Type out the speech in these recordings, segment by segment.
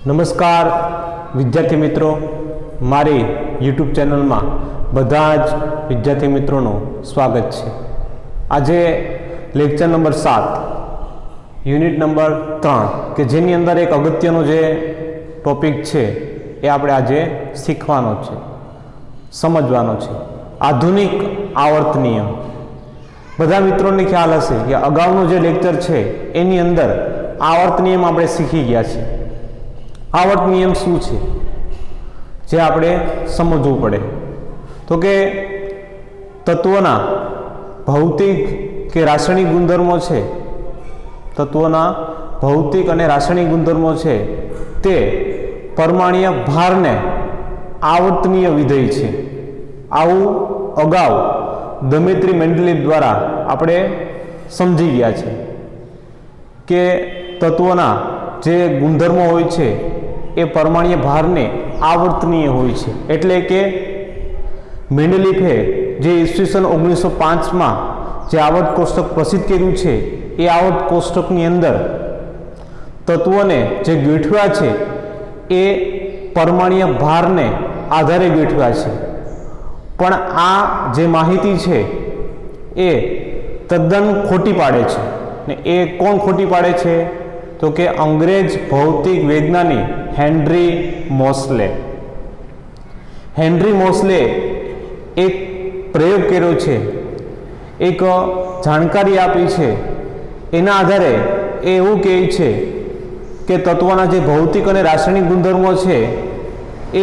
નમસ્કાર વિદ્યાર્થી મિત્રો, મારી યુટ્યુબ ચેનલમાં બધા જ વિદ્યાર્થી મિત્રોનું સ્વાગત છે। આજે લેક્ચર નંબર 7 યુનિટ નંબર 3 કે જેની અંદર એક અગત્યનો જે ટોપિક છે એ આપણે આજે શીખવાનો છે, સમજવાનો છે, આધુનિક આવર્ત નિયમ। બધા મિત્રોને ખ્યાલ હશે કે અગાઉનો જે લેક્ચર છે એની અંદર આવર્ત નિયમ આપણે શીખી ગયા છે। આવર્ત નિયમ શું છે જે આપણે સમજવું પડે તો કે તત્વોના ભૌતિક કે રાસાયણિક ગુણધર્મો છે, તત્વોના ભૌતિક અને રાસાયણિક ગુણધર્મો છે તે પરમાણ્વીય ભારને આવર્તનીય વિધેય છે। આવું અગાઉ દમિત્રી મેન્ડેલીવ દ્વારા આપણે સમજી ગયા છે કે તત્વોના જે ગુણધર્મો હોય છે એ પરમાણ્વીય ભારને આવર્તનીય હોય છે। એટલે કે મેન્ડેલીવે જે ઈસવીસન 1905માં જે આવર્ત કોષ્ટક પ્રસિદ્ધ કર્યું છે એ આવર્ત કોષ્ટકની અંદર તત્વોને જે ગોઠવ્યા છે એ પરમાણ્વીય ભારને આધારે ગોઠવ્યા છે, પણ આ જે માહિતી છે એ તદ્દન ખોટી પાડે છે। ને એ કોણ ખોટી પાડે છે તો કે અંગ્રેજ ભૌતિક વૈજ્ઞાનિક હેનરી મોસલે। હેનરી મોસલે એક પ્રયોગ કર્યો છે, એક જાણકારી આપી છે, એના આધારે એ એવું કહે છે કે તત્વોના જે ભૌતિક અને રાસાયણિક ગુણધર્મો છે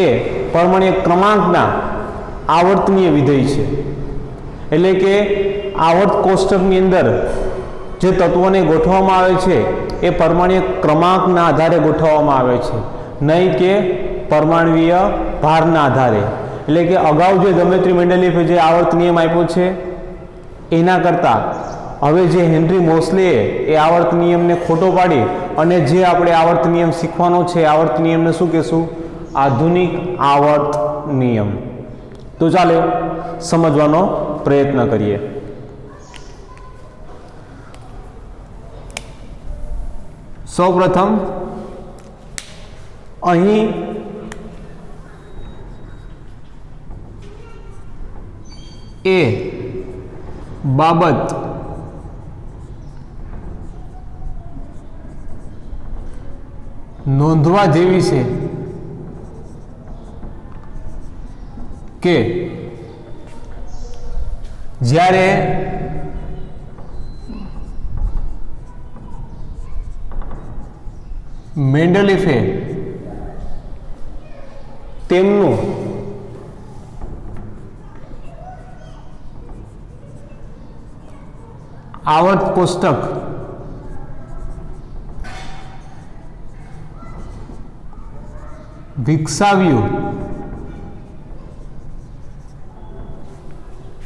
એ પરમાણ્વીય ક્રમાંકના આવર્તનીય વિધેય છે। એટલે કે આવર્ત કોષ્ટકની અંદર જે તત્વોને ગોઠવવામાં આવે છે એ પરમાણ્વીય ક્રમાંકના આધારે ગોઠવવામાં આવે છે, નહીં કે પરમાણ્વીય ભારના આધારે। એટલે કે અગાઉ જે દમિત્રી મેન્ડેલીવે જે આવર્ત નિયમ આપ્યો છે એના કરતાં હવે જે હેનરી મોસલેએ એ આવર્ત નિયમને ખોટો પાડી અને જે આપણે આવર્ત નિયમ શીખવાનો છે, આવર્ત નિયમને શું કહેશું? આધુનિક આવર્ત નિયમ। તો ચાલો સમજવાનો પ્રયત્ન કરીએ। સૌપ્રથમ અહીં એ બાબત નોંધવા જેવી છે કે જ્યારે મેન્ડેલીવે તેમનું આવર્ત કોષ્ટક વિકસાવ્યું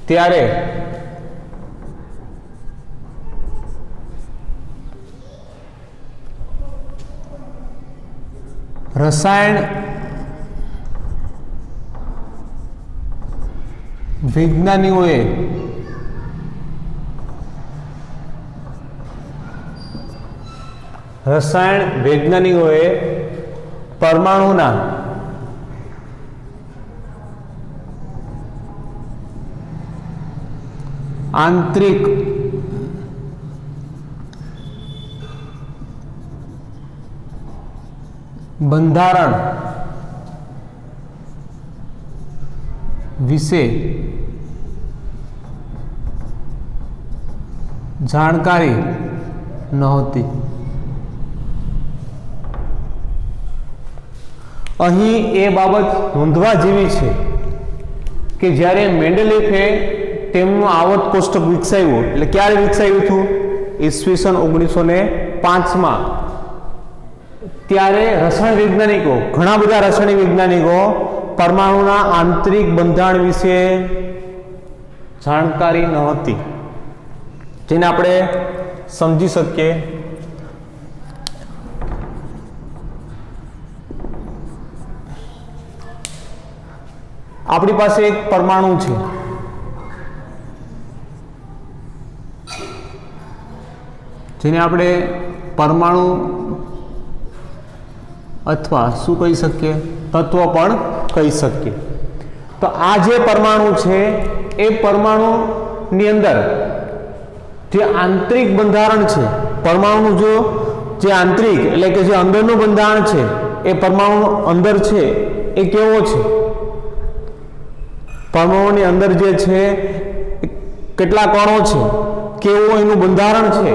ત્યારે રસાયણ વૈજ્ઞાનિકોએ પરમાણુના આંતરિક બંધારણ વિશે જાણકારી નહોતી। અહીં એ બાબત નોંધવા જેવી છે કે જ્યારે મેન્ડેલીવે તેમનું આવર્ત કોષ્ટક વિકસાવ્યું, એટલે ક્યારે વિકસાવ્યું હતું? ઈસવીસન 1905માં। ત્યારે રસાયણ વૈજ્ઞાનિકો, ઘણા બધા રાસાયણિક વૈજ્ઞાનિકો પરમાણુના આંતરિક બંધારણ વિશે જાણકારી નહોતી, જેને આપણે સમજી શકીએ આપણી પાસે એક પરમાણુ છે, જેને આપણે પરમાણુ અથવા શું કહી શકીએ, તત્વ પણ કહી શકીએ। તો આ જે પરમાણુ છે એ પરમાણુની અંદર જે આંતરિક બંધારણ છે, પરમાણુનું જે આંતરિક એટલે કે જે અંદરનું બંધારણ છે એ પરમાણુ અંદર છે એ કેવો છે, પરમાણુની અંદર જે છે કેટલા કણો છે, કેવું એનું બંધારણ છે,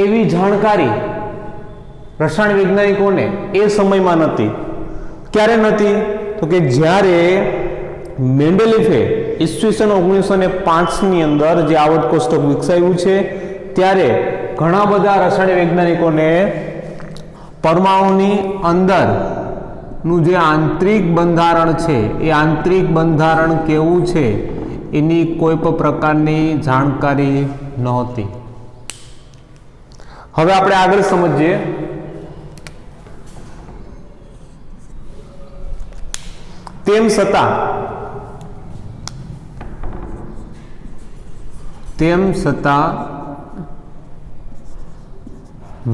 એવી જાણકારી રસાયણ વૈજ્ઞાનિકોને એ સમયમાં નહોતી। ક્યારે નહોતી? તો કે જ્યારે મેન્ડેલિફે ઈસવીસન 1905ની અંદર જે આવર્ત કોષ્ટક વિકસાવ્યું છે ત્યારે ઘણા બધા રસાયણ વૈજ્ઞાનિકોને પરમાણુની અંદરનું જે આંતરિક બંધારણ છે એ આંતરિક બંધારણ કેવું છે એની કોઈ પણ પ્રકારની જાણકારી નહોતી। હવે આપણે આગળ સમજીએ। તેમ છતાં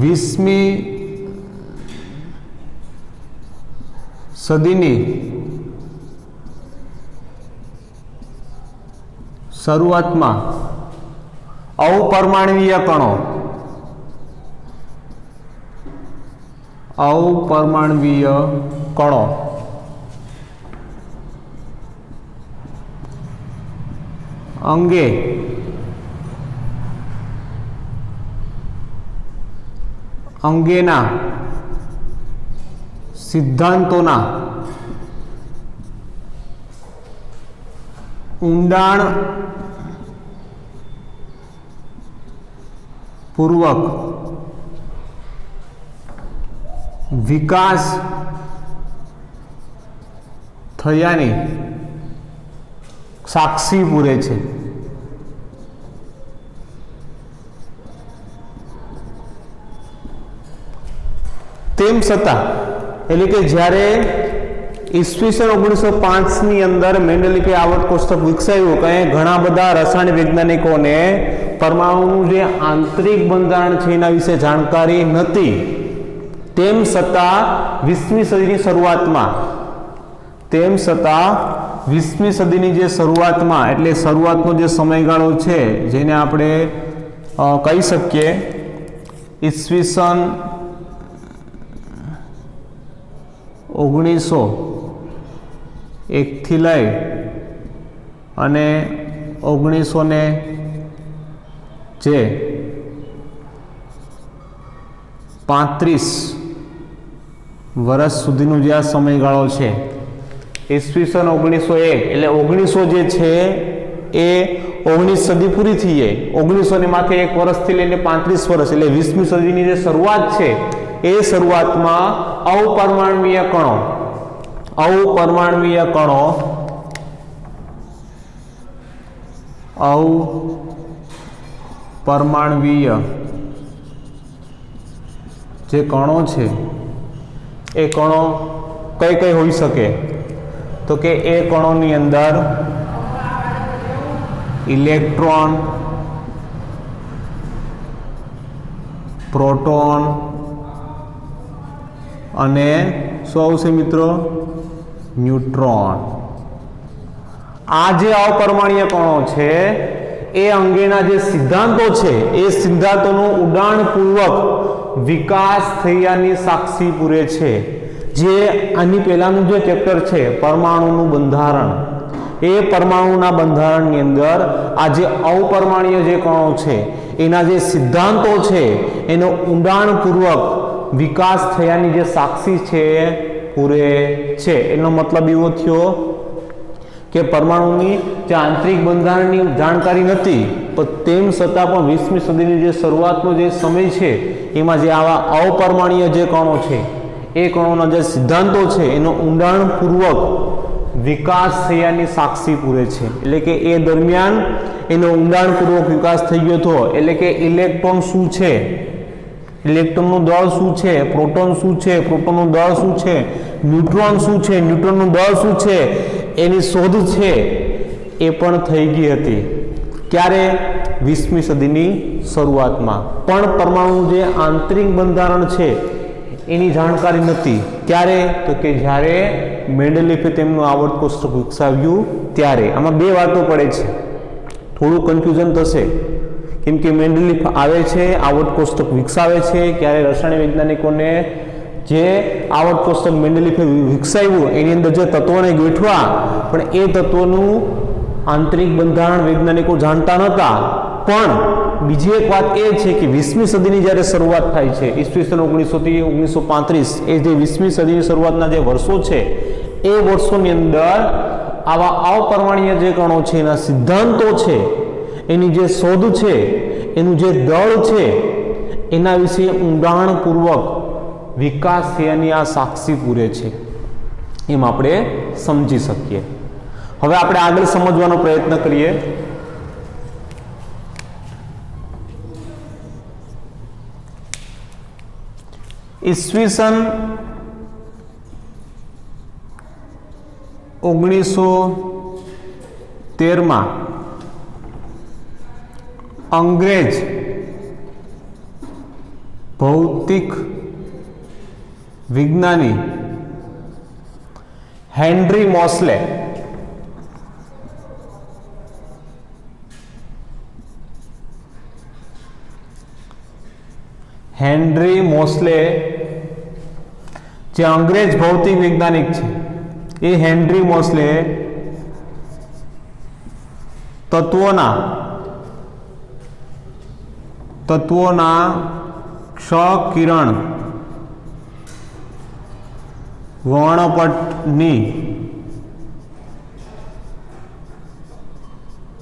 20મી સદીની શરૂઆતમાં અપરમાણવીય કણો અંગેના સિદ્ધાંતોના ઊંડાણ પૂર્વક વિકાસ થયાની સાક્ષી પૂરે છે। તેમ છતાં એટલે કે જ્યારે ઈસવીસન 1905ની અંદર મેન્ડેલિફે આવર્ત કોષ્ટક વિકસાવ્યું કે ઘણા બધા રસાયણ વૈજ્ઞાનિકોને પરમાણુનું જે આંતરિક બંધારણ છે એના વિશે જાણકારી નહોતી। તેમ છતાં 20મી સદીની શરૂઆતમાં જે શરૂઆતમાં એટલે શરૂઆતનો જે સમયગાળો છે જેને આપણે કહી શકીએ ઈસવીસન 1901 થી લઈ અને 1935 વર્ષ સુધીનો જે આ સમયગાળો છે ઈસવીસન 1901 એટલે 1900 જે છે એ 19 સદી પૂરી થઈ ગઈ। 1900 ને માથે એક વર્ષથી લઈને 35 વર્ષ એટલે 20મી સદીની જે શરૂઆત છે એ શરૂઆતમાં અપરમાણવીય જે કણો છે એ કણો કઈ કઈ હોઈ શકે? તો કે એ કણોની અંદર ઇલેક્ટ્રોન, પ્રોટોન અને શું આવશે મિત્રો? ન્યુટ્રોન। આ જે અપરમાણ્વીય કણો છે એ અંગેના જે સિદ્ધાંતો છે એ સિદ્ધાંતોનું ઉડાણપૂર્વક વિકાસ થયાની સાક્ષી પૂરે છે। જે આની પહેલાનું જે ચેપ્ટર છે પરમાણુનું બંધારણ, એ પરમાણુના બંધારણની અંદર આ જે અપરમાણ્વીય જે કણો છે એના જે સિદ્ધાંતો છે એનો ઊંડાણપૂર્વક વિકાસ થયાની જે સાક્ષી છે પૂરે છે। એનો મતલબ એવો થયો કે પરમાણુની જે આંતરિક બંધારણની જાણકારી નથી પણ તેમ છતાં પણ 20મી સદીની જે શરૂઆતનો જે સમય છે એમાં જે આવા અપરમાણ્વીય જે કણો છે એ કણોના જે સિદ્ધાંતો છે એનો ઊંડાણપૂર્વક વિકાસ થયાની સાક્ષી પૂરે છે। એટલે કે એ દરમિયાન એનો ઊંડાણપૂર્વક વિકાસ થઈ ગયો હતો। એટલે કે ઇલેક્ટ્રોન શું છે, ઇલેક્ટ્રોનનું દળ શું છે, પ્રોટોન શું છે, પ્રોટોનનું દળ શું છે, ન્યુટ્રોન શું છે, ન્યુટ્રોનનું દળ શું છે, એની શોધ છે એ પણ થઈ ગઈ હતી। ક્યારે? 20મી સદીની શરૂઆતમાં। પણ પરમાણુનું જે આંતરિક બંધારણ છે એની જાણકારી નહોતી. ક્યારે? તો કે જ્યારે મેન્ડેલિફે તેમનું આવર્ત કોષ્ટક વિકસાવ્યું ત્યારે. આમાં બે વાતો પડે છે, થોડું કન્ફ્યુઝન થશે, કેમ કે મેન્ડેલિફ આવે છે, આવર્ત કોષ્ટક વિકસાવે છે, ક્યારે રસાયણ વૈજ્ઞાનિકોને જે આવર્ત કોષ્ટક મેન્ડેલિફે વિકસાવ્યું એની અંદર જે તત્વોને ગોઠવા, પણ એ તત્વોનું આંતરિક બંધારણ વૈજ્ઞાનિકો જાણતા નહોતા. પણ બીજી એક વાત એ છે કે 20મી સદીની જ્યારે શરૂઆત થાય છે, ઈસવીસન 1900 થી 1935, એ જે 20મી સદીની શરૂઆતના જે વર્ષો છે એ વર્ષોની અંદર આવા અપરમાણ્વીય જે કણો છે એના સિદ્ધાંતો છે, એની જે શોધ છે, એનું જે દળ છે, એના વિશે ઊંડાણપૂર્વક વિકાસ થયાની આ સાક્ષી પૂરે છે, એમ આપણે સમજી શકીએ. હવે આપણે આગળ સમજવાનો પ્રયત્ન કરીએ. ઈસવીસન 1913 અંગ્રેજ ભૌતિક વિજ્ઞાની હેનરી મોસ્લે જે અંગ્રેજ ભૌતિક વૈજ્ઞાનિક છે, એ હેનરી મોસ્લે તત્વોના ક્ષ-કિરણ વર્ણપટની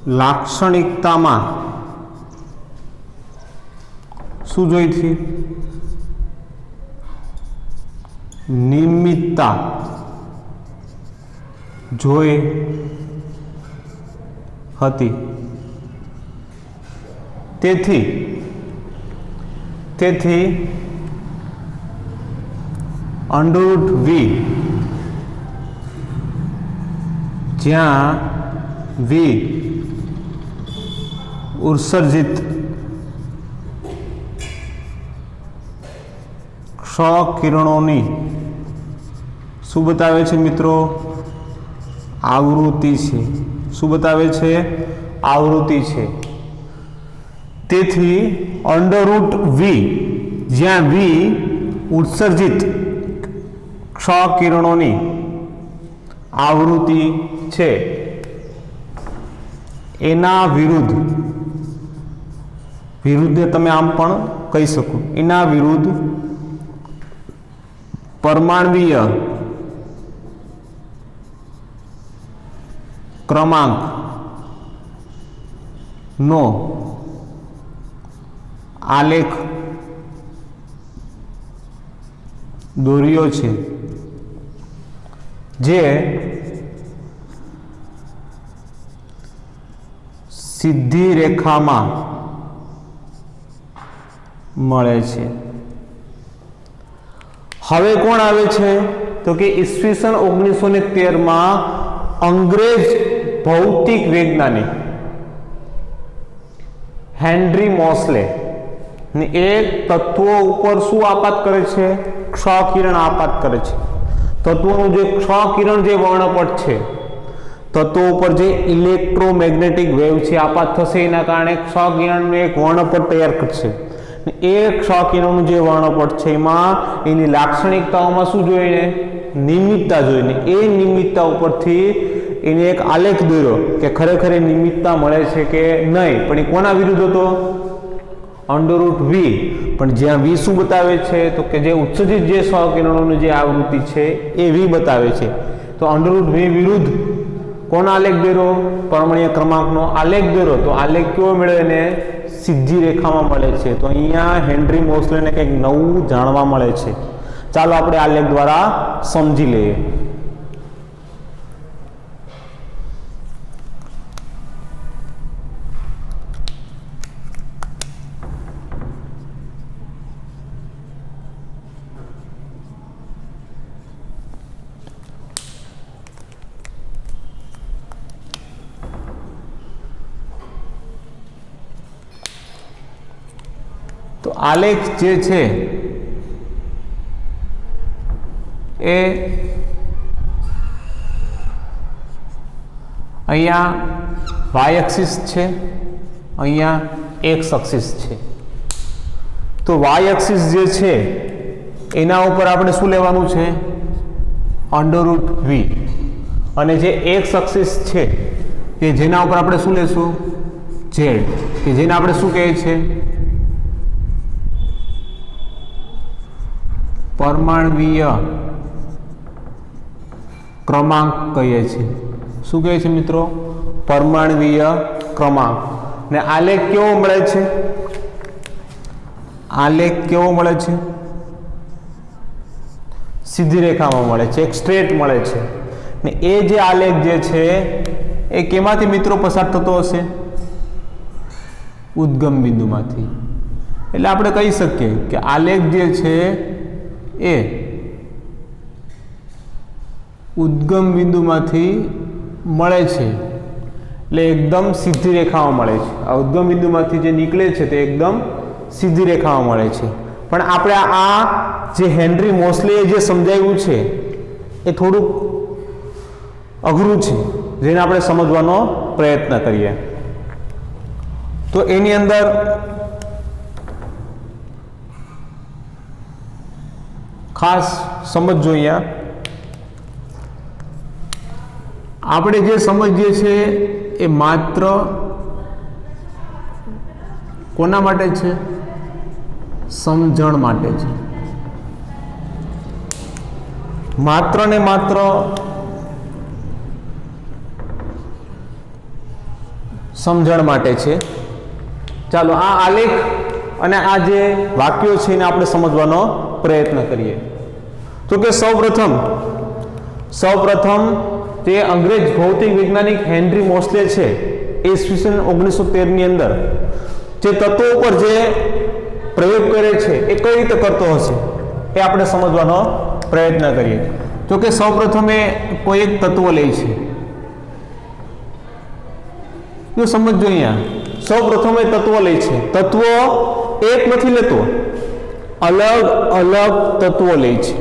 લાક્ષણિકતામાં શું જોઈ હતી? નિયમિતતા જોઈ હતી. તેથી √v જ્યાં v ઉત્સર્જિત ક્ષ-કિરણોની શું બતાવે છે મિત્રો? આવૃત્તિ છે. શું બતાવે છે? આવૃત્તિ છે. તેથી √v જ્યાં v ઉત્સર્જિત ક્ષ-કિરણોની આવૃત્તિ છે, એના વિરુદ્ધ તમે આમ પણ કહી શકો, એના વિરુદ્ધ પરમાણ્વીય ક્રમાંક નો આલેખ દોર્યો છે, જે સીધી રેખામાં મળે છે. હવે કોણ આવે છે? તો કે ઈસવીસન 1913 અંગ્રેજ ભૌતિક વૈજ્ઞાનિક હેનરી મોસ્લે એ તત્વો ઉપર શું આપાત કરે છે? ક્ષ-કિરણ આપાત કરે છે. તત્વોનું જે ક્ષ-કિરણ જે વર્ણપટ છે, તત્વો ઉપર જે ઇલેક્ટ્રોમેગ્નેટિક વેવ છે આપાત થશે, એના કારણે ક્ષ-કિરણનું એક વર્ણપટ તૈયાર કરશે. એ ક્ષ-કિરણનું જે વર્ણપટ છે એમાં એની લાક્ષણિકતાઓમાં શું જોઈને? નિયમિતતા જોઈને. એ નિયમિતતા ઉપરથી એને એક આલેખ દોર્યો કે ખરેખર એ નિયમિતતા મળે છે કે નહીં. પણ એ કોના વિરુદ્ધ હતો? √v. પણ જ્યાં v શું બતાવે છે? તો કે જે ઉત્સર્જિત જે ક્ષ-કિરણોની જે આવૃત્તિ છે એ v બતાવે છે. તો √v વિરુદ્ધ કોનો આલેખ દોર્યો? પરમાણ્વીય ક્રમાંકનો આલેખ દોર્યો. તો આલેખ કેવો મેળવે ને? સીધી રેખામાં મળે છે. તો અહીંયા હેનરી મોસ્લેને કંઈક નવું જાણવા મળે છે. ચાલો આપણે આલેખ દ્વારા સમજી લઈએ. તો આલેખ જે છે એ અહીંયા વાય એક્સિસ છે, અહીંયા એક્સ એક્સિસ છે. તો વાય એક્સિસ જે છે એના ઉપર આપણે શું લેવાનું છે? √v. અને જે એક્સ એક્સિસ છે કે જેના ઉપર આપણે શું લેશું? ઝેડ, કે જેને આપણે શું કહીએ છીએ? પરમાણવીય ક્રમાંક કહીએ છીએ. શું કહે છે મિત્રો? પરમાણવીય ક્રમાંક. ને આલેખ કેવો મળે છે? આલેખ કેવો મળે છે? સીધી રેખામાં મળે છે, એક સ્ટ્રેટ મળે છે. ને એ જે આલેખ જે છે એ કેમાંથી મિત્રો પસાર થતો હશે? ઉદ્ગમ બિંદુમાંથી. એટલે આપણે કહી શકીએ કે આલેખ જે છે એ ઉદ્ગમ બિંદુમાંથી મળે છે, એટલે એકદમ સીધી રેખામાં મળે છે. આ ઉદ્ગમ બિંદુમાંથી જે નીકળે છે તે એકદમ સીધી રેખામાં મળે છે. પણ આપણે આ જે હેનરી મોસ્લેએ જે સમજાવ્યું છે એ થોડુંક અઘરું છે, જેને આપણે સમજવાનો પ્રયત્ન કરીએ. તો એની અંદર ખાસ સમજો. અહીંયા આપણે જે સમજીએ છીએ એ માત્ર કોના માટે છે? સમજણ માટે છે. માત્ર ને માત્ર સમજણ માટે છે. ચાલો આ આલેખ અને આ જે વાક્યો છે એને આપણે સમજવાનો પ્રયત્ન કરીએ. તો કે સૌપ્રથમ તે અંગ્રેજ ભૌતિક વૈજ્ઞાનિક હેનરી મોસ્લે છે એ ઈસવીસન 1913 ની અંદર જે તત્વો ઉપર જે પ્રયોગ કરે છે એ કઈ રીતે કરતો હશે એ આપણે સમજવાનો પ્રયત્ન કરીએ. તો કે સૌપ્રથમ એ કોઈ એક તત્વ લે છે. જો સમજો, અહીંયા સૌપ્રથમ એ તત્વ લે છે. તત્વો એક નથી લેતો, અલગ અલગ તત્વો લે છે.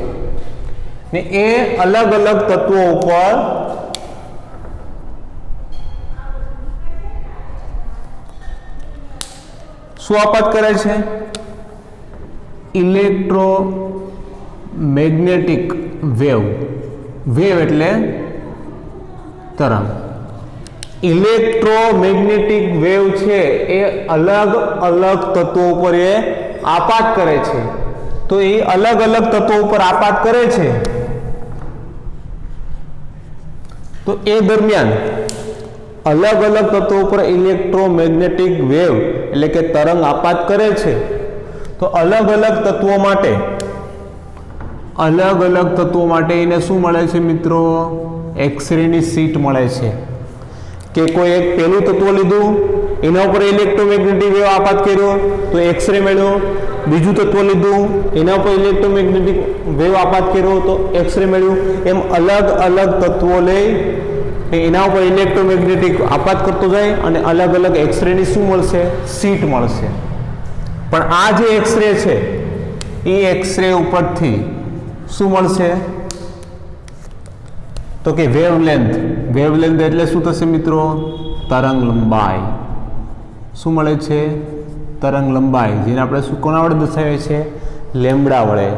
ને એ અલગ અલગ તત્વો ઉપર શું આપાત કરે છે? Electromagnetic wave. વેવ એટલે તરંગ. ઇલેક્ટ્રોમેગ્નેટિક વેવ છે એ અલગ અલગ તત્વો ઉપર એ આપાત કરે છે. તો એ અલગ અલગ તત્વો ઉપર આપાત કરે છે. તો એ દરમિયાન અલગ અલગ તત્વો ઉપર ઇલેક્ટ્રોમેગ્નેટિક વેવ એટલે કે તરંગ આપાત કરે છે. તો અલગ અલગ તત્વો માટે એને શું મળે છે મિત્રો? એક્સરેની શીટ મળે છે. કે કોઈ એક પહેલું તત્વ લીધું, એના ઉપર ઇલેક્ટ્રોમેગ્નેટિક વેવ આપાત કર્યો તો એક્સરે મળ્યો. બીજું તત્વ લીધું, એના ઉપર ઇલેક્ટ્રોમેગ્નેટિક વેવ આપાત કર્યો તો એક્સરે મળ્યું. એમ અલગ અલગ તત્વો લઈ એના ઉપર ઇલેક્ટ્રોમેગ્નેટિક આપાત કરતો જાય અને અલગ અલગ એક્સરેની શું મળશે? શીટ મળશે. પણ આ જે એક્સરે છે એ એક્સરે ઉપરથી શું મળશે? તો કે વેવલેન્થ. વેવલેન્થ એટલે શું થશે મિત્રો? તરંગ લંબાઈ. શું મળે છે? તરંગ લંબાઈ, જેને આપણે શું કોના વડે દર્શાવીએ છીએ? લેમ્બડા વડે.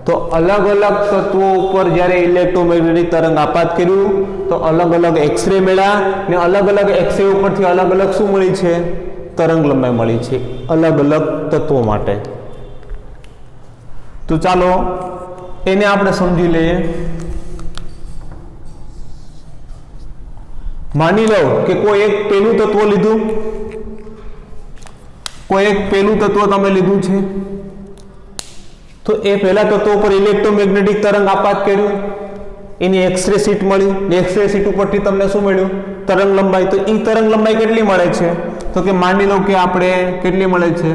તો અલગ અલગ તત્વો ઉપર જ્યારે ઇલેક્ટ્રોમેગ્નેટિક તરંગ આપાત કર્યું તો અલગ અલગ એક્સરે મળ્યા ને અલગ અલગ એક્સરે ઉપરથી અલગ અલગ શું મળી છે? તરંગ લંબાઈ મળી છે અલગ અલગ તત્વો માટે. તો ચાલો એને આપણે સમજી લઈએ. માની લો કે કોઈ એક પહેલું તત્વ લીધું, કોઈ એક પહેલું તત્વ તમે લીધું છે. તો એ પહેલા તત્વ પર ઇલેક્ટ્રોમેગ્નેટિક તરંગ આપાત કર્યું, એની એક્સરે શીટ મળી. એક્સરે શીટ ઉપરથી તમને શું મળ્યું? તરંગ લંબાઈ. તો એ તરંગ લંબાઈ કેટલી મળે છે? તો કે માની લો કે આપણે કેટલી મળે છે?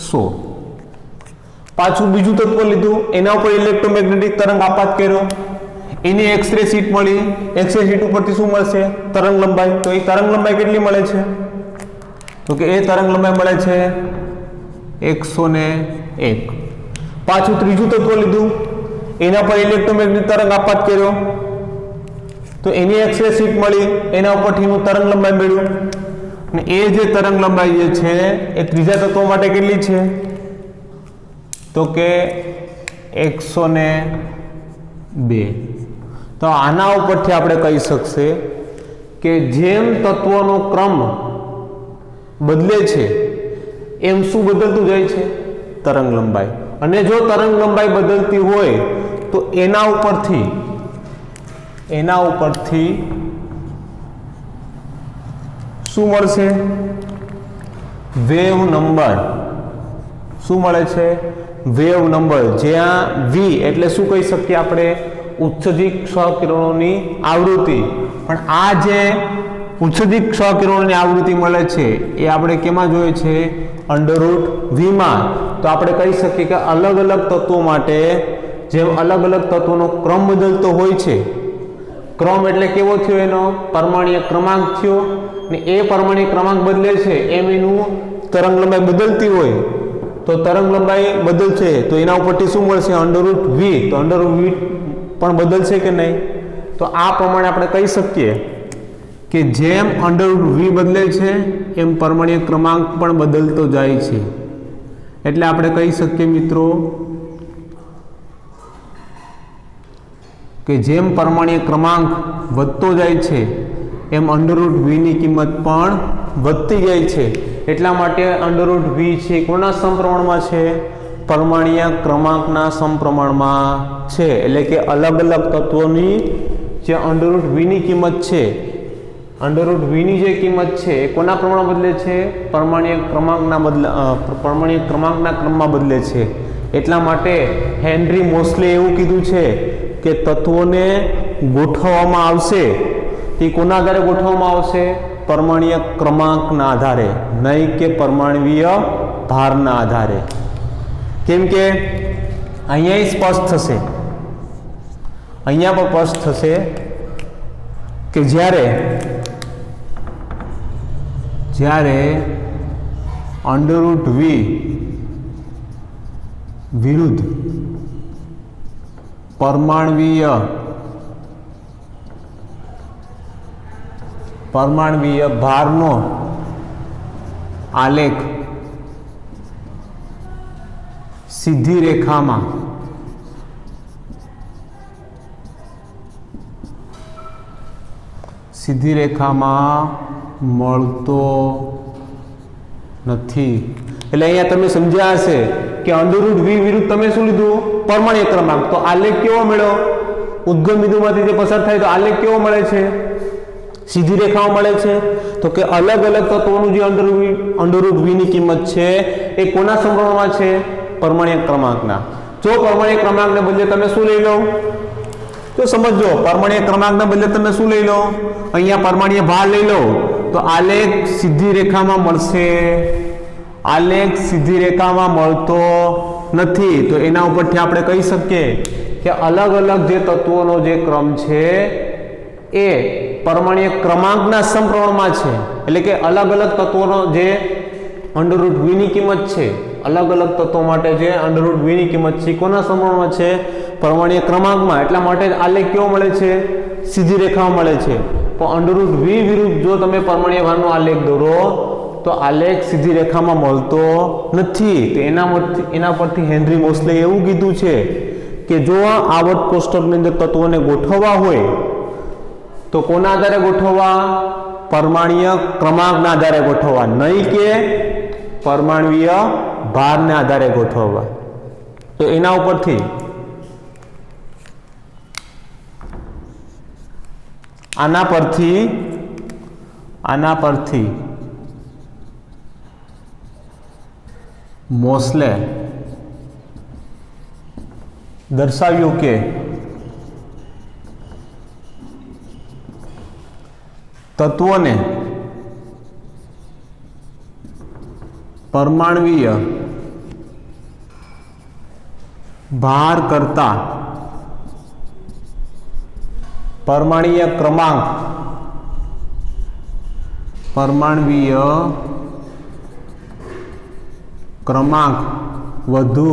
100. પાછું બીજું તત્વ લીધું, એના ઉપર ઇલેક્ટ્રોમેગ્નેટિક તરંગ આપાત કર્યો, એની એક્સરે શીટ મળી. એક્સરે શીટ ઉપરથી શું મળશે? તરંગ લંબાઈ. તો એ તરંગ લંબાઈ કેટલી મળે છે? તો કે એ તરંગ લંબાઈ મળે છે 101. પાછું ત્રીજું તત્વ લીધું, એના પર ઇલેક્ટ્રોમેગ્નેટિક તરંગ આપાત કર્યો તો એની એક્સ-રે શીટ મળી, એના ઉપરથી હું તરંગ લંબાઈ મેળવ્યું અને એ જે તરંગ લંબાઈ જે છે એ ત્રીજા તત્વો માટે કેટલી છે તો કે 102. તો આના ઉપરથી આપણે કહી શકશે કે જેમ તત્વોનો ક્રમ બદલે છે એમ શું બદલતું જાય છે તરંગ લંબાઈ. અને જો તરંગ લંબાઈ બદલતી હોય તો એના ઉપરથી શું મળશે વેવ નંબર. શું મળે છે વેવ નંબર, જ્યાં વી એટલે શું કહી શકીએ આપણે ઉત્સર્જિત ક્ષ-કિરણોની આવૃત્તિ. પણ આ જે ઉત્સર્જિત ક્ષ-કિરણોની આવૃત્તિ મળે છે એ આપણે કેમાં જોઈએ છે √v માં. તો આપણે કહી શકીએ કે અલગ અલગ તત્વો માટે જેમ અલગ અલગ તત્વોનો ક્રમ બદલતો હોય છે, ક્રમ એટલે કેવો થયો એનો પરમાણ્વીય ક્રમાંક થયો ને એ પરમાણ્વીય ક્રમાંક બદલે છે એમ એનું તરંગ લંબાઈ બદલતી હોય તો તરંગ લંબાઈ બદલશે તો એના ઉપરથી શું મળશે √v. તો √v પણ બદલશે કે નહીં? તો આ પ્રમાણે આપણે કહી શકીએ કે જેમ √v બદલે છે એમ પરમાણ્વીય ક્રમાંક પણ બદલતો જાય છે. એટલે આપણે કહી શકીએ મિત્રો કે જેમ પરમાણ્વીય ક્રમાંક વધતો જાય છે એમ √v ની કિંમત પણ વધતી જાય છે. એટલા માટે √v છે કોના સમપ્રમાણમાં છે પરમાણ્વીય ક્રમાંકના સમપ્રમાણમાં છે. એટલે કે અલગ અલગ તત્વોની જે √v ની કિંમત છે, √v ની જે કિંમત છે એ કોના પ્રમાણમાં બદલે છે પરમાણ્વીય ક્રમાંકના ક્રમમાં બદલે છે. એટલા માટે હેનરી મોસ્લે એવું કીધું છે કે તત્વોને ગોઠવવામાં આવશે એ કોના આધારે ગોઠવવામાં આવશે પરમાણ્વીય ક્રમાંકના આધારે, નહીં કે પરમાણ્વીય ભારના આધારે. કેમ કે અહીંયા સ્પષ્ટ થશે, અહીંયા પણ સ્પષ્ટ થશે કે જ્યારે √v વિરુદ્ધ પરમાણ્વીય ભારનો આલેખ સીધી રેખામાં મળતો નથી. એટલે અહીંયા તમે સમજ્યા હશે કે √v વિરુદ્ધ તમે શું લીધું પરમાણ્વીય ક્રમાંક. તો આલેખ કેવો મળ્યો ઉદ્ગમ બિંદુમાંથી જે પસાર થાય તો આલેખ કેવો મળે છે સીધી રેખાઓ મળે છે. તો કે અલગ અલગ તત્વોનું જે √v ની કિંમત છે એ કોના સમપ્રમાણમાં છે પરમાણ્વીય ક્રમાંકના. જો પરમાણ્વીય ક્રમાંકને બદલે તમે શું લઈ લો તો સમજો પરમાણ્વીય ક્રમાંકને બદલે તમે શું લઈ લો અહીંયા પરમાણ્વીય ભાર લઈ લો તો આલેખ સીધી રેખામાં મળશે. આલેખ સીધી રેખામાં મળતો નથી. તો એના ઉપરથી આપણે કહી શકીએ કે અલગ અલગ જે તત્વોનો જે ક્રમ છે એ પરમાણ્વીય ક્રમાંકના સમપ્રમાણમાં છે. એટલે કે અલગ અલગ તત્વોનો જે √v ની કિંમત છે, અલગ અલગ તત્વો માટે જે √v ની કિંમત છે કોના સમપ્રમાણમાં છે પરમાણ્વીય ક્રમાંકમાં. એટલા માટે આલેખ કેવો મળે છે સીધી રેખામાં મળે છે. પણ √v વિરુદ્ધ જો તમે પરમાણ્વીય ભારનો આલેખ દોરો તો આલેખ સીધી રેખામાં મળતો નથી. તો એના પરથી હેનરી મોસ્લે એવું કીધું છે કે જો આવર્ત કોષ્ટકની અંદર તત્વોને ગોઠવવા હોય તો કોના આધારે ગોઠવવા પરમાણ્વીય ક્રમાંકના આધારે ગોઠવવા, નહીં કે પરમાણ્વીય ભારને આધારે ગોઠવવા. તો એના ઉપરથી આના પરથી મોસ્લે દર્શાવ્યું કે તત્વોને પરમાણ્વીય ભાર કરતા પરમાણ્વીય ક્રમાંક વધુ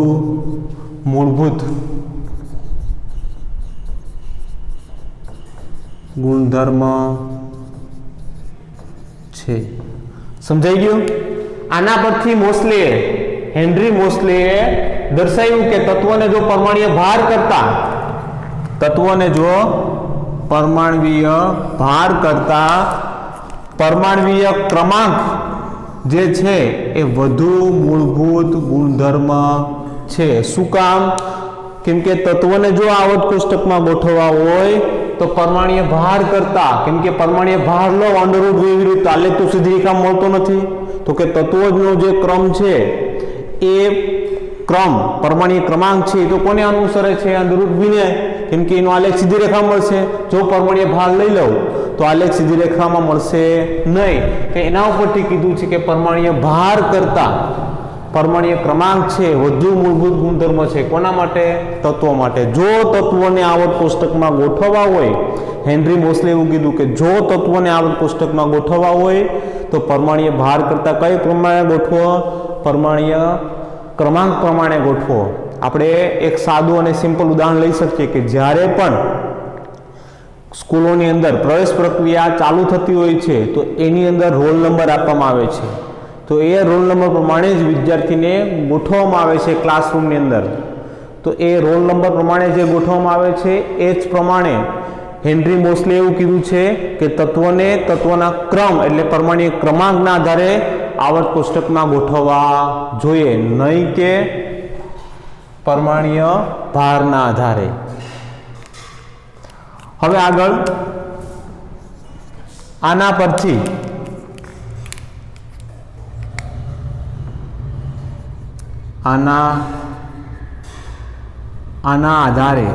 મૂળભૂત ગુણધર્મ છે। સમજાઈ ગયું? આના પરથી મોસ્લેએ હેનરી મોસ્લેએ દર્શાવ્યું કે તત્વને જો પરમાણ્વીય ભાર કરતા પરમાણ્વીય ક્રમાંક જે છે એ વધુ મૂળભૂત ગુણધર્મ છે। શું કામ? કેમ કે તત્વને જો આવર્ત કોષ્ટકમાં ગોઠવવા હોય તો પરમાણ્વીય ભાર કરતા, કેમ કે પરમાણ્વીય ભાર લો અંડરરૂટ v વિરુદ્ધ આલેખ તો સીધી રેખા મળતો નથી, તો કે તત્વોનો જે ક્રમ છે એ ક્રમ પરમાણ્વીય ક્રમાંક છે તો કોને અનુસરે છે? અંડરરૂટ v ને, કેમ કે એનો આલેખ સીધી રેખા મળશે। જો પરમાણ્વીય ભાર લઈ લઉં તો આલેખ સીધી રેખામાં મળશે નહીં। તો એના ઉપરથી કીધું છે કે પરમાણ્વીય ભાર કરતા પરમાણ્વીય ક્રમાંક છે વધુ મૂળભૂત ગુણધર્મ છે। કોના માટે? તત્વો માટે। જો તત્વોને આવર્ત કોષ્ટકમાં ગોઠવવા હોય, હેનરી મોસ્લે એવું કીધું કે જો તત્વોને આવર્ત કોષ્ટકમાં ગોઠવવા હોય તો પરમાણ્વીય ભાર કરતા કઈ પ્રમાણે ગોઠવો? પરમાણ્વીય ક્રમાંક પ્રમાણે ગોઠવો। આપણે એક સાદું અને સિમ્પલ ઉદાહરણ લઈ શકીએ કે જ્યારે પણ સ્કૂલોની અંદર પ્રવેશ પ્રક્રિયા ચાલુ થતી હોય છે તો એની અંદર રોલ નંબર આપવામાં આવે છે, તો એ રોલ નંબર પ્રમાણે જ વિદ્યાર્થીને ગોઠવવામાં આવે છે ક્લાસરૂમની અંદર। તો એ રોલ નંબર પ્રમાણે જે ગોઠવવામાં આવે છે એ જ પ્રમાણે હેનરી મોસ્લે એવું કીધું છે કે તત્વને તત્વના ક્રમ એટલે પરમાણ્વીય ક્રમાંકના આધારે આવર્ત કોષ્ટકમાં ગોઠવવા જોઈએ, નહીં કે પરમાણ્વીય ભારના આધારે। હવે આગળ આના પરથી આના આધારે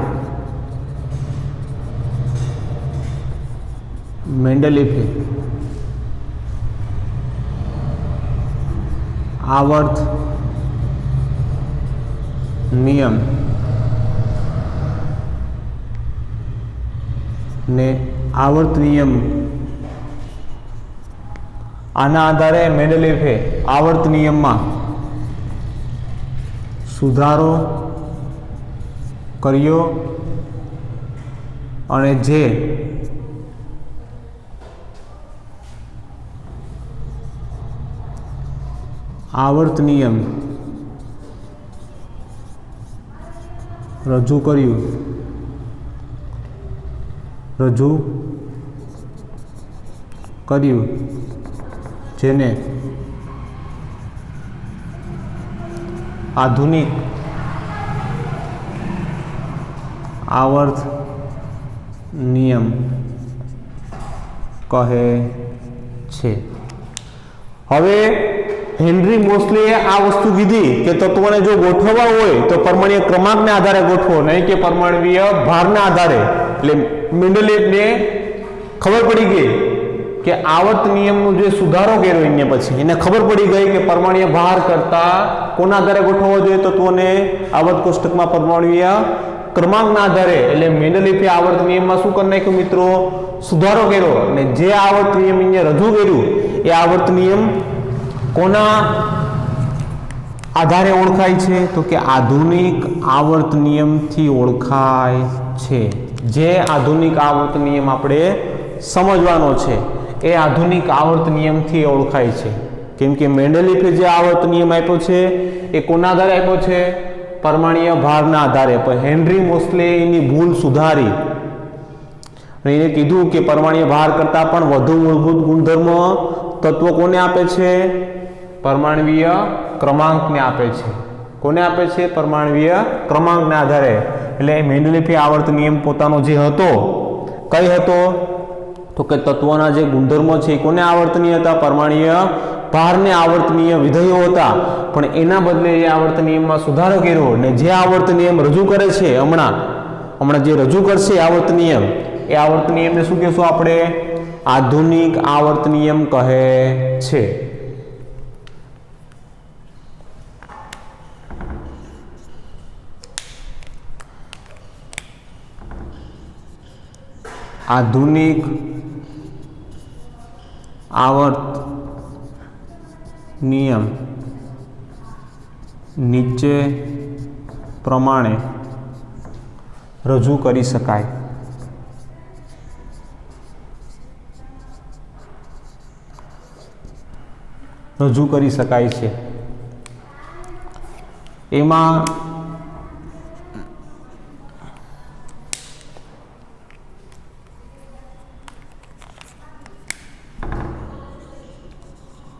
મેન્ડેલિફે આવર્ત નિયમ ને આવર્ત નિયમ આના આધારે મેન્ડેલિફે આવર્ત નિયમમાં સુધારો કર્યો અને જે આવર્ત નિયમ રજૂ કર્યું જેને આધુનિક આવર્ત નિયમ કહે છે। હવે હેનરી મોસ્લેએ આ વસ્તુ કીધી કે તત્વોને જો ગોઠવવા હોય તો પરમાણ્વીય ક્રમાંકના આધારે ગોઠવો, નહીં કે પરમાણ્વીય ભારના આધારે। એટલે મેન્ડેલિફને ખબર પડી ગઈ કે આવર્ત નિયમનો જે સુધારો કર્યો અહીંયા પછી એને ખબર પડી ગઈ કે પરમાણ્વીય ભાર કરતા કોના આધારે ગોઠવવો જોઈએ તત્વોને? આવર્ત કોષ્ટકમાં પરમાણ્વીય ક્રમાંકના આધારે। એટલે મેન્ડેલિફે આવર્ત નિયમમાં શું કરી નાખ્યું મિત્રો? સુધારો કર્યો, અને જે આવર્ત નિયમ અહીંયા રજૂ કર્યું એ આવર્ત નિયમ કોના આધારે ઓળખાય છે? તો કે આધુનિક આવર્ત નિયમથી ઓળખાય છે। જે આધુનિક આવર્ત નિયમ આપણે સમજવાનો છે એ આધુનિક આવર્ત નિયમથી ઓળખાય છે, કેમ કે મેન્ડેલિફે જે આવર્ત નિયમ આપ્યો છે એ કોના આધારે આપ્યો છે? પરમાણ્વીય ભારના આધારે। પણ હેનરી મોસ્લે એની ભૂલ સુધારી અને એને કીધું કે પરમાણ્વીય ભાર કરતા પણ વધુ મૂળભૂત ગુણધર્મ તત્વ કોને આપે છે? પરમાણ્વીય ક્રમાંકને આપે છે। કોને આપે છે? પરમાણ્વીય ક્રમાંકના આધારે। એટલે મેન્ડેલિફે આવર્ત નિયમ પોતાનો જે હતો કઈ હતો? તો કે તત્વોના જે ગુણધર્મો છે કોને આવર્તનીય હતા? પરમાણ્વીય ભારને આવર્તનીય વિધેયો હતા। પણ એના બદલે એ આવર્ત નિયમમાં સુધારો કર્યો અને જે આવર્ત નિયમ રજૂ કરે છે હમણાં જે રજૂ કરશે આવર્ત નિયમ, એ આવર્ત નિયમને શું કહેશું આપણે? આધુનિક આવર્ત નિયમ કહે છે। આધુનિક આવર્ત નિયમ નીચે પ્રમાણે રજૂ કરી શકાય। રજૂ કરી શકાય છે। એમાં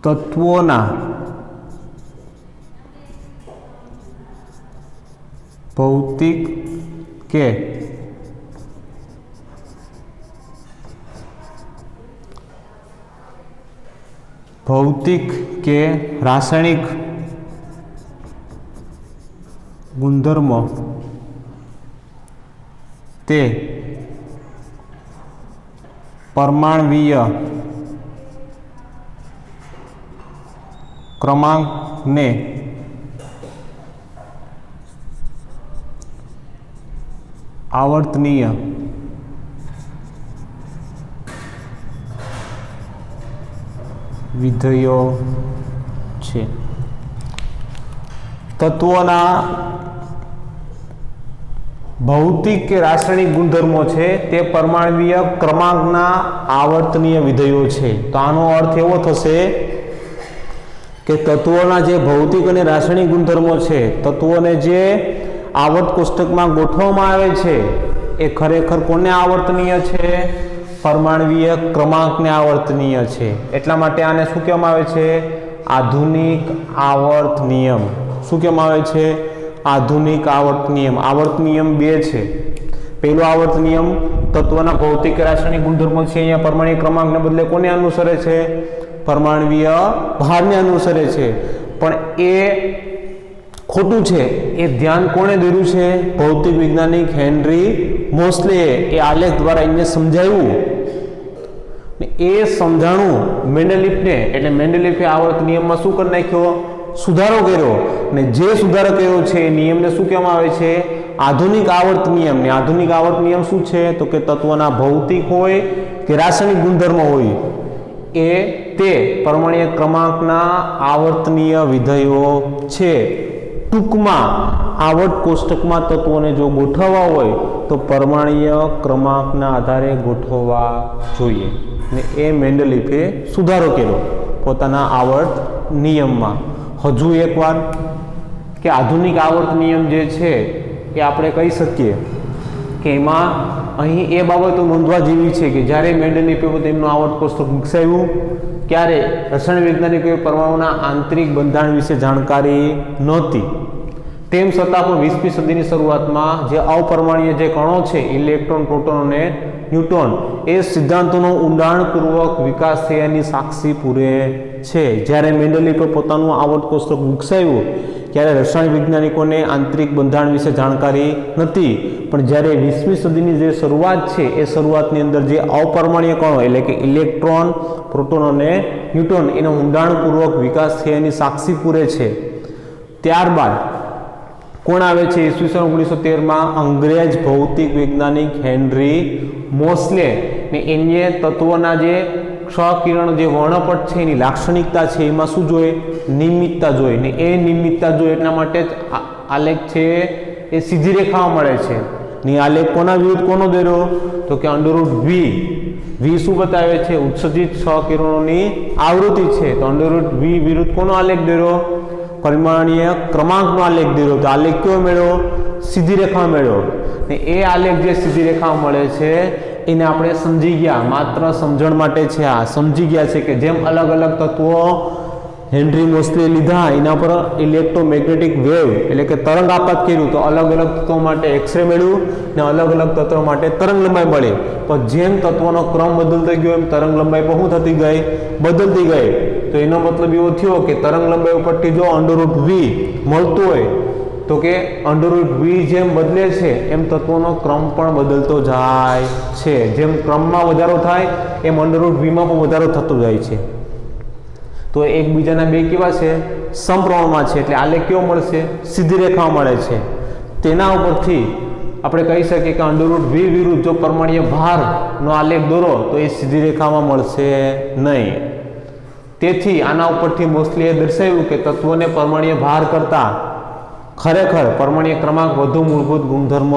તત્વોના ભૌતિક કે રાસાયણિક ગુણધર્મો તે પરમાણ્વીય ક્રમાંકને આવર્તનીય વિધેયો છે। તત્વોના ભૌતિક કે રાસાયણિક ગુણધર્મો છે તે પરમાણ્વીય ક્રમાંકના આવર્તનીય વિધેયો છે। તો આનો અર્થ એવો થશે કે તત્વોના જે ભૌતિક અને રાસાયણિક ગુણધર્મો છે, તત્વોને જે આવર્ત કોષ્ટકમાં ગોઠવવામાં આવે છે એ ખરેખર કોને આવર્તનીય છે? પરમાણ્વીય ક્રમાંકને આવર્તનીય છે। એટલા માટે આને શું કહેવામાં આવે છે? આધુનિક આવર્ત નિયમ। શું કહેવામાં આવે છે? આધુનિક આવર્ત નિયમ। આવર્ત નિયમ બે છે। પહેલો આવર્ત નિયમ તત્વના ભૌતિક રાસાયણિક ગુણધર્મો છે, અહીંયા પરમાણ્વીય ક્રમાંકને બદલે કોને અનુસરે છે? પરમાણ્વીય ભારને અનુસરે છે। પણ એ ખોટું છે। એ ધ્યાન કોણે દોર્યું છે? ભૌતિક વૈજ્ઞાનિક હેનરી મોસ્લેએ એ આલેખ દ્વારા એને સમજાવ્યું। એ સમજાણું મેન્ડેલિફને, એટલે મેન્ડેલિફે આવર્ત નિયમમાં શું કરી નાખ્યો? સુધારો કર્યો। ને જે સુધારો કર્યો છે એ નિયમને શું કહેવામાં આવે છે? આધુનિક આવર્ત નિયમ। ને આધુનિક આવર્ત નિયમ શું છે? તો કે તત્વના ભૌતિક હોય કે રાસાયણિક ગુણધર્મો હોય એ તે પરમાણ્વીય ક્રમાંકના આવર્તનીય વિધેયો છે। ટૂંકમાં આવર્ત કોષ્ટકમાં તત્વોને જો ગોઠવવા હોય તો પરમાણ્વીય ક્રમાંકના આધારે ગોઠવવા જોઈએ। ને એ મેન્ડેલિફે સુધારો કર્યો પોતાના આવર્ત નિયમમાં। હજુ એકવાર કે આધુનિક આવર્ત નિયમ જે છે એ આપણે કહી શકીએ કે એમાં અહીં એ બાબતો નોંધવા જેવી છે કે જ્યારે મેન્ડેલિફે તેમનું આવર્ત કોષ્ટક વિકસાવ્યું ત્યારે રસાયણ વૈજ્ઞાનિકોએ પરમાણુના આંતરિક બંધારણ વિશે જાણકારી નહોતી। તેમ છતાં પણ 20મી સદીની શરૂઆતમાં જે અપરમાણ્વીય જે કણો છે, ઇલેક્ટ્રોન, પ્રોટોન અને ન્યુટ્રોન, એ સિદ્ધાંતોનો ઊંડાણપૂર્વક વિકાસ થયાની સાક્ષી પૂરે છે। જ્યારે મેન્ડેલિફે પોતાનું આવર્ત કોષ્ટક વિકસાવ્યું ત્યારે રસાયણ વૈજ્ઞાનિકોને આંતરિક બંધારણ વિશે જાણકારી નથી, પણ જ્યારે 20મી સદીની જે શરૂઆત છે એ શરૂઆતની અંદર જે અપરમાણ્વીય કણો એટલે કે ઇલેક્ટ્રોન, પ્રોટોન અને ન્યુટ્રોન એનો ઊંડાણપૂર્વક વિકાસ થયાની સાક્ષી પૂરે છે। ત્યારબાદ કોણ આવે છે? ઈસવીસન 1913માં અંગ્રેજ ભૌતિક વૈજ્ઞાનિક હેનરી મોસ્લે ને એને તત્વોના જે ક્ષ-કિરણ જે વર્ણપટ છે એની લાક્ષણિકતા છે એમાં શું જોઈએ? નિયમિતતા જોઈએ। ને એ નિયમિતતા જોઈએ એટલા માટે જ આલેખ છે એ સીધી રેખામાં મળે છે। ને આલેખ કોના વિરુદ્ધ કોનો દોર્યો? તો કે √v। v શું બતાવે છે? ઉત્સર્જિત ક્ષ-કિરણોની આવૃત્તિ છે। તો √v વિરુદ્ધ કોનો આલેખ દોર્યો? પરમાણ્વીય ક્રમાંકનો આલેખ દોર્યો। તો આલેખ કયો મળ્યો? સીધી રેખા મળ્યો। ને એ આલેખ જે સીધી રેખામાં મળે છે એને આપણે સમજી ગયા, માત્ર સમજણ માટે છે। આ સમજી ગયા છે કે જેમ અલગ અલગ તત્વો હેનરી મોસ્લે લીધા, એના પર ઇલેક્ટ્રોમેગ્નેટિક વેવ એટલે કે તરંગ આપાત કર્યું, તો અલગ અલગ તત્વો માટે એક્સરે મેળવ્યું ને અલગ અલગ તત્વો માટે તરંગ લંબાઈ મળી। પણ જેમ તત્વોનો ક્રમ બદલતો ગયો એમ તરંગ લંબાઈ પણ શું થતી ગઈ? બદલતી ગઈ। તો એનો મતલબ એવો થયો કે તરંગ લંબાઈ ઉપરથી જો √v મળતું હોય તો કે √v જેમ બદલે છે એમ તત્વોનો ક્રમ પણ બદલતો જાય છે। જેમ ક્રમમાં વધારો થાય એમ √vમાં પણ વધારો થતો જાય છે। તો એકબીજાના બે કેવા છે? સમપ્રમાણમાં છે। એટલે આલેખ કેવો મળશે? સીધી રેખામાં મળે છે। તેના ઉપરથી આપણે કહી શકીએ કે √v વિરુદ્ધ જો પરમાણ્વીય ભારનો આલેખ દોરો તો એ સીધી રેખામાં મળશે નહીં। તેથી આના ઉપરથી મોસ્લીએ દર્શાવ્યું કે તત્વોને પરમાણ્વીય ભાર કરતા ખરેખર પરમાણ્વીય ક્રમાંક વધુ મૂળભૂત ગુણધર્મ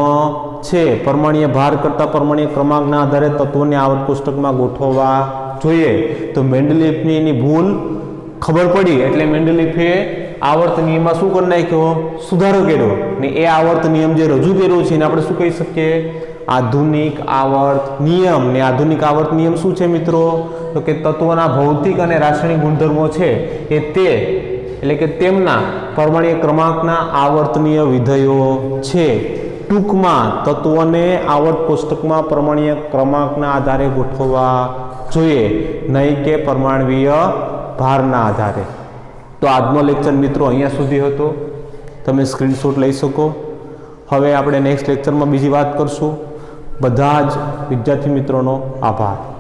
છે। પરમાણ્વીય ભાર કરતા પરમાણ્વીય ક્રમાંકના આધારે તત્વોને આવર્ત કોષ્ટકમાં ગોઠવવા જોઈએ। તો મેન્ડેલિફની એની ભૂલ ખબર પડી એટલે મેન્ડેલિફે આવર્ત નિયમમાં શું કરી નાખ્યો? સુધારો કર્યો ને એ આવર્ત નિયમ જે રજૂ કર્યો છે એને આપણે શું કહી શકીએ? આધુનિક આવર્ત નિયમ. ને આધુનિક આવર્ત નિયમ શું છે મિત્રો? તો કે તત્વોના ભૌતિક અને રાસાયણિક ગુણધર્મો છે એ એટલે કે તેમના પરમાણ્વીય ક્રમાંકના આવર્તનીય વિધેયો છે. ટૂંકમાં તત્વોને આવર્ત કોષ્ટકમાં પરમાણ્વીય ક્રમાંકના આધારે ગોઠવવા જોઈએ, નહીં કે પરમાણ્વીય ભારના આધારે. તો આજનો લેક્ચર મિત્રો અહીંયા સુધી હતો. તમે સ્ક્રીનશોટ લઈ શકો. હવે આપણે નેક્સ્ટ લેક્ચરમાં બીજી વાત કરશું. બધા જ વિદ્યાર્થી મિત્રોનો આભાર.